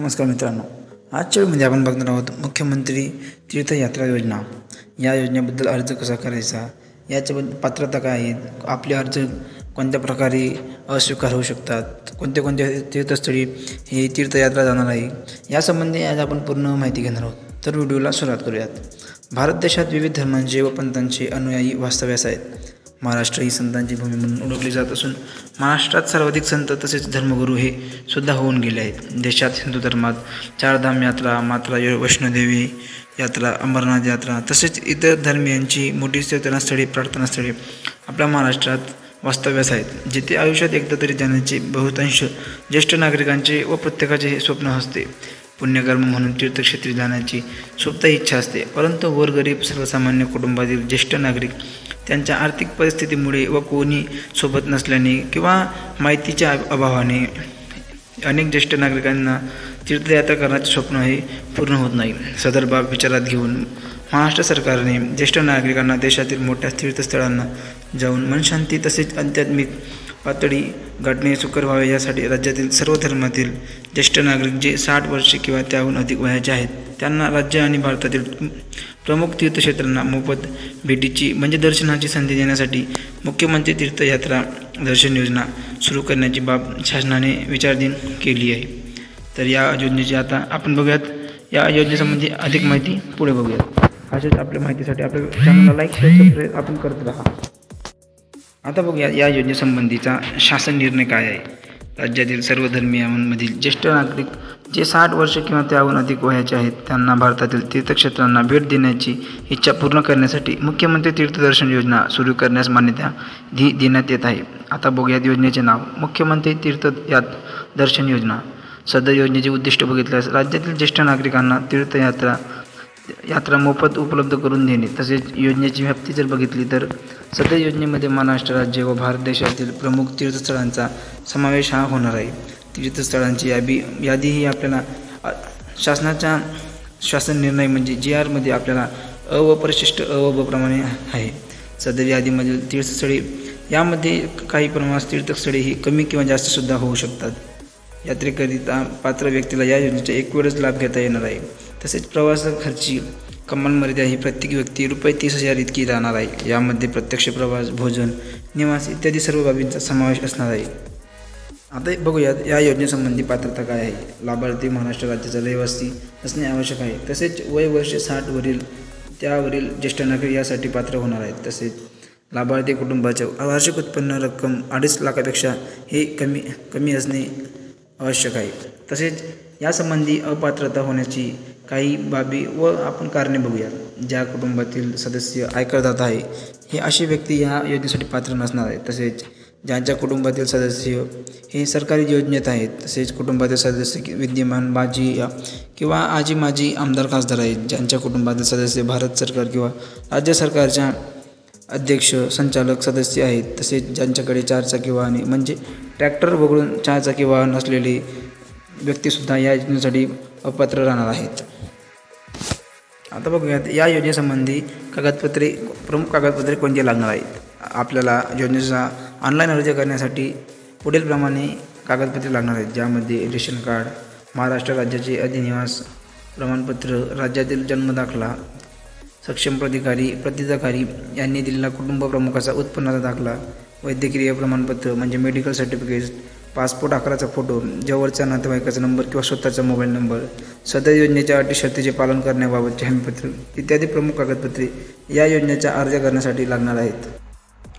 नमस्कार मित्रांनो, आजच्या वेळेमध्ये आपण बघणार आहोत मुख्यमंत्री तीर्थयात्रा योजना। या योजनेबद्दल अर्ज कसा करायचा, याच्या पात्रता काय आहे, आपले अर्ज कोणत्या प्रकारे अस्वीकार होऊ शकतात, कोणत्या तीर्थस्थळी ही तीर्थयात्रा जाणार आहे, यासंबंधी आज आपण पूर्ण माहिती घेणार आहोत। तर व्हिडिओला सुरुवात करूयात। भारत देशात विविध धर्मांचे व पंथांचे अनुयायी वास्तव्यास आहेत। महाराष्ट्र ही संतांची भूमी म्हणून ओळखली जात असून महाराष्ट्रात सर्वाधिक संत तसेच धर्मगुरू हे सुद्धा होऊन गेले आहेत। देशात हिंदू धर्मात चारधाम यात्रा, माता वैष्णोदेवी यात्रा, अमरनाथ यात्रा तसेच इतर धर्मियांची मोठी तीर्थस्थळे, प्रार्थनास्थळे आपल्या महाराष्ट्रात वास्तव्यास आहेत, जिथे आयुष्यात एकदा तरी जाण्याचे बहुतांश ज्येष्ठ नागरिकांचे व प्रत्येकाचे हे स्वप्न असते। पुण्यकर्म म्हणून तीर्थक्षेत्री जाण्याची सुप्त इच्छा असते, परंतु गोरगरीब सर्वसामान्य कुटुंबातील ज्येष्ठ नागरिक त्यांच्या आर्थिक परिस्थितीमुळे व कोणी सोबत नसल्याने किंवा माहितीच्या अभावाने अनेक ज्येष्ठ नागरिकांना तीर्थयात्रा करण्याचे स्वप्न हे पूर्ण होत नाही। सदर बाब विचारात घेऊन महाराष्ट्र सरकारने ज्येष्ठ नागरिकांना देशातील मोठ्या तीर्थस्थळांना जाऊन मनशांती तसेच आध्यात्मिक पातळी गाठणे सुकर व्हावे यासाठी राज्यातील सर्व धर्मातील ज्येष्ठ नागरिक जे 60 वर्षे किंवा त्याहून अधिक वयाचे आहेत त्यांना राज्य आणि भारतातील प्रमुख तीर्थक्षेत्रांना मोफत भेटीची म्हणजे दर्शनाची संधी देण्यासाठी मुख्यमंत्री तीर्थयात्रा दर्शन योजना सुरू करण्याची बाब शासनाने विचाराधीन केली आहे। तर या योजनेची आता आपण बघूयात, या योजनेसंबंधी अधिक माहिती पुढे बघूयात। अशाच आपल्या माहितीसाठी आपल्या चॅनलला लाईक, शेअर, सबस्क्राईब आपण करत राहा। आता बघूया या योजनेसंबंधीचा शासन निर्णय काय आहे। राज्यातील सर्व धर्मियांमधील ज्येष्ठ नागरिक जे 60 वर्ष किंवा त्याहून अधिक वयाचे आहेत त्यांना भारतातील तीर्थक्षेत्रांना भेट देण्याची इच्छा पूर्ण करण्यासाठी मुख्यमंत्री तीर्थदर्शन योजना सुरू करण्यास मान्यता देण्यात येत आहे। आता बघूयात योजनेचे नाव, मुख्यमंत्री तीर्थदर्शन योजना। सदर योजनेचे उद्दिष्ट बघितल्यास राज्यातील ज्येष्ठ नागरिकांना तीर्थयात्रा मोफत उपलब्ध करून देणे। तसेच योजनेची व्याप्ती जर बघितली तर सदर योजनेमध्ये महाराष्ट्र राज्य व भारत देशातील प्रमुख तीर्थस्थळांचा समावेश हा होणार आहे। तीर्थस्थळांची यादी ही आपल्याला शासनाच्या शासन निर्णय म्हणजे GR मध्ये आपल्याला अ व परिशिष्ट अ व ब प्रमाणे आहे। सदर यादीमधील तीर्थस्थळे यामध्ये काही प्रमाणात तीर्थस्थळे ही कमी किंवा जास्त सुद्धा होऊ शकतात। यात्रेकरिता पात्र व्यक्तीला या योजनेचा एक वेळच लाभ घेता येणार आहे। तसेच प्रवास खर्ची कमाल मर्यादा ही प्रत्येक व्यक्ती ₹30,000 इतकी राहणार आहे। यामध्ये प्रत्यक्ष प्रवास, भोजन, निवास इत्यादी सर्व बाबींचा समावेश असणार आहे। आता बघूयात या योजनेसंबंधी पात्रता काय आहे। लाभार्थी महाराष्ट्र राज्याचा रहिवासी असणे आवश्यक आहे। तसेच वय वर्ष 60 त्यावरील ज्येष्ठ नागरिक यासाठी पात्र होणार आहेत। तसेच लाभार्थी कुटुंबाचे वार्षिक उत्पन्न रक्कम 2.5 लाखापेक्षा हे कमी असणे आवश्यक आहे। तसेच यासंबंधी अपात्रता होण्याची काही बाबी व आपण कारणे बघूया। ज्या कुटुंबातील सदस्य आयकरदाता आहे हे अशी व्यक्ती या योजनेसाठी पात्र नसणार आहे। तसेच ज्यांच्या कुटुंबातील सदस्य हे सरकारी योजनेत आहेत, तसेच कुटुंबातील सदस्य विद्यमान माजी किंवा आजी माजी आमदार खासदार आहेत, ज्यांच्या कुटुंबातील सदस्य भारत सरकार किंवा राज्य सरकारच्या अध्यक्ष संचालक सदस्य आहेत, तसेच ज्यांच्याकडे 4 चाकी वाहने म्हणजे ट्रॅक्टर वगळून 4 चाकी वाहन असलेले व्यक्तीसुद्धा या योजनेसाठी अपात्र राहणार आहेत। आता बघूयात या योजनेसंबंधी प्रमुख कागदपत्रे कोणती लागणार आहेत। आपल्याला योजनेचा ऑनलाईन अर्ज करण्यासाठी पुढील प्रमाणे कागदपत्रे लागणार आहेत, ज्यामध्ये रेशन कार्ड, महाराष्ट्र राज्याचे अधिनिवास प्रमाणपत्र, राज्यातील जन्मदाखला, सक्षम प्रतिधाकारी यांनी दिलेला कुटुंब प्रमुखाचा उत्पन्नाचा दाखला, वैद्यकीय प्रमाणपत्र म्हणजे मेडिकल सर्टिफिकेट, पासपोर्ट आकाराचा फोटो, जवळच्या नातेवाईकाचा नंबर किंवा स्वतःचा मोबाईल नंबर, सदर योजनेच्या अटी शर्तीचे पालन करण्याबाबतचे हमीपत्र इत्यादी प्रमुख कागदपत्रे या योजनेचा अर्ज करण्यासाठी लागणार आहेत।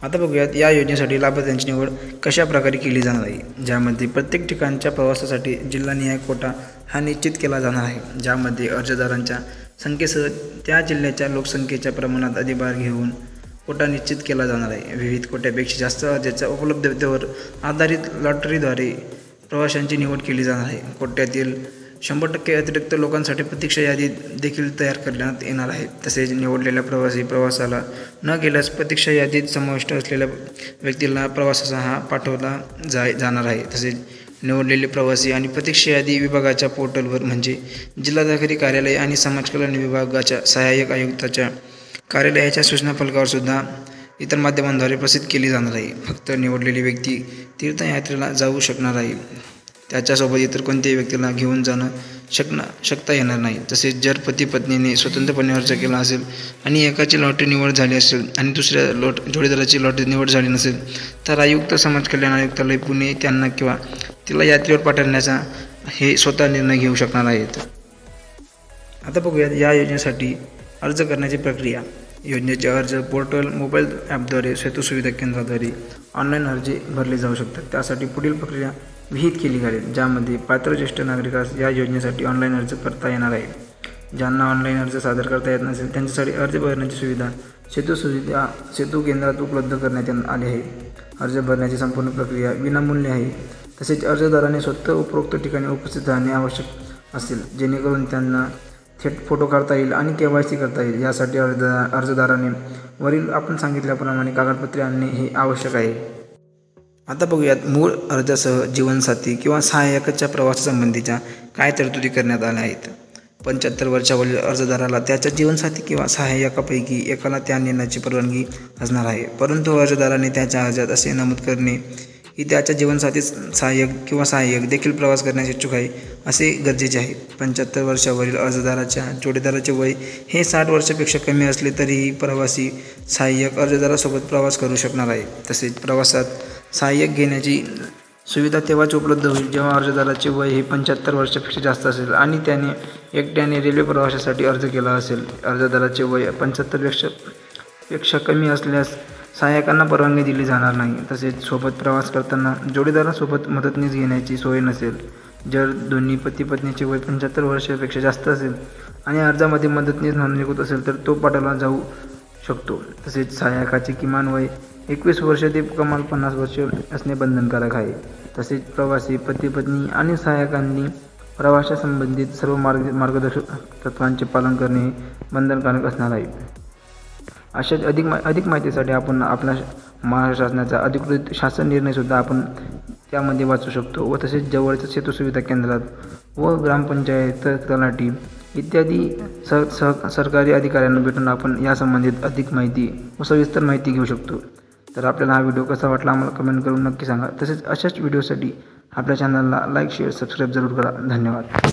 आता बघूयात या योजनेसाठी लाभार्थ्यांची निवड कशा प्रकारे केली जाणार आहे, ज्यामध्ये प्रत्येक ठिकाणच्या प्रवासासाठी जिल्हानिहाय कोटा हा निश्चित केला जाणार आहे, ज्यामध्ये अर्जदारांच्या संख्येसह त्या जिल्ह्याच्या लोकसंख्येच्या प्रमाणात अधिभार घेऊन कोटा निश्चित केला जाणार आहे। विविध कोट्यापेक्षा जास्त अर्जाच्या उपलब्धतेवर आधारित लॉटरीद्वारे प्रवाशांची निवड केली जाणार आहे। कोट्यातील 100% अतिरिक्त लोकांसाठी प्रतीक्षा यादी देखील तयार करण्यात येणार आहे। तसेच निवडलेल्या प्रवासाला न गेल्यास प्रतीक्षा यादीत समाविष्ट असलेल्या व्यक्तीला प्रवासाचा हा पाठवला जाणार आहे। तसेच निवडलेले प्रवासी आणि प्रतीक्षा यादी विभागाच्या पोर्टलवर म्हणजे जिल्हाधिकारी कार्यालय आणि समाज कल्याण विभागाच्या सहाय्यक आयुक्ताच्या कार्यालयाच्या सूचना फलकावर सुद्धा इतर माध्यमांद्वारे प्रसिद्ध केली जाणार आहे। फक्त निवडलेली व्यक्ती तीर्थयात्रेला जाऊ शकणार आहे। त्याच्यासोबत इतर कोणत्याही व्यक्तीला घेऊन जाणं शकता येणार नाही. तसेच जर पती पत्नीने स्वतंत्रपणे अर्ज केला असेल आणि एकाची लॉटरी निवड झाली असेल आणि दुसऱ्या जोडीदाराची लॉटरी निवड झाली नसेल तर आयुक्त समाज कल्याण आयुक्तालय पुणे त्यांना किंवा तिला यात्रेवर पाठवण्याचा हे स्वतः निर्णय घेऊ शकणार आहेत. आता बघूयात या योजनेसाठी अर्ज करण्याची प्रक्रिया. योजनेचे अर्ज पोर्टल मोबाईल ॲपद्वारे सेतू सुविधा केंद्राद्वारे ऑनलाईन अर्ज भरले जाऊ शकतात. त्यासाठी पुढील प्रक्रिया विहित केली जाईल, ज्यामध्ये पात्र ज्येष्ठ नागरिकास या योजनेसाठी ऑनलाईन अर्ज करता येणार आहे. ज्यांना ऑनलाईन अर्ज सादर करता येत नसेल त्यांच्यासाठी अर्ज भरण्याची सुविधा सेतू केंद्रात उपलब्ध करण्यात आली आहे. अर्ज भरण्याची संपूर्ण प्रक्रिया विनामूल्य आहे. तसेच अर्जदाराने स्वतः उपरोक्त ठिकाणी उपस्थित राहणे आवश्यक असेल, जेणेकरून त्यांना थेट फोटो काढता येईल आणि KYC करता येईल. यासाठी अर्जदाराने वरील आपण सांगितल्याप्रमाणे कागदपत्रे आणणे हे आवश्यक आहे. आता बघूयात मूळ अर्जासह जीवनसाथी किंवा सहाय्यकाच्या प्रवासासंबंधीच्या काय तरतुदी करण्यात आल्या आहेत. 75 वर्षावरील अर्जदाराला त्याच्या जीवनसाथी किंवा सहाय्यकापैकी एकाला त्या नेण्याची परवानगी असणार आहे, परंतु अर्जदाराने त्याच्या अर्जात असे नमूद करणे की त्याच्या जीवनसाथी सहाय्यक देखील प्रवास करण्यास इच्छुक आहे असे गरजेचे आहे. 75 वर्षावरील अर्जदाराच्या जोडीदाराचे वय हे 60 वर्षापेक्षा कमी असले तरीही प्रवासी सहाय्यक अर्जदारासोबत प्रवास करू शकणार आहे. तसेच प्रवासात सहाय्यक घेण्याची सुविधा तेव्हाच उपलब्ध होईल जेव्हा अर्जदाराचे वय हे 75 वर्षापेक्षा जास्त असेल आणि त्याने एकट्याने रेल्वे प्रवासासाठी अर्ज केला असेल. अर्जदाराचे वय 75 पेक्षा कमी असल्यास सहाय्यकांना परवानगी दिली जाणार नाही. तसेच सोबत प्रवास करताना जोडीदारासोबत मदतनीस घेण्याची सोय नसेल. जर दोन्ही पती पत्नीचे वय 75 वर्षापेक्षा जास्त असेल आणि अर्जामध्ये मदतनीस नोंदणीकृत असेल तर तो पाठवला जाऊ शकतो. तसेच सहाय्यकाचे किमान वय 21 वर्ष ते कमाल 50 वर्ष असणे बंधनकारक आहे. तसेच प्रवासी पती पत्नी आणि सहाय्यकांनी प्रवासासंबंधित सर्व मार्गदर्शक तत्त्वांचे पालन करणे बंधनकारक असणार आहे. अशाच अधिक माहितीसाठी आपण आपल्या महाराष्ट्र शासनाचा अधिकृत शासन निर्णयसुद्धा आपण त्यामध्ये वाचू शकतो व तसेच जवळच्या सेतू सुविधा केंद्रात व ग्रामपंचायत तलाठी इत्यादी सरकारी अधिकाऱ्यांना भेटून आपण यासंबंधित अधिक माहिती व सविस्तर माहिती घेऊ शकतो. तर आपल्याला हा व्हिडिओ कसा वाटला आम्हाला कमेंट करून नक्की सांगा. तसेच अशाच व्हिडिओसाठी आपल्या चॅनलला लाईक शेअर सबस्क्राईब जरूर करा. धन्यवाद.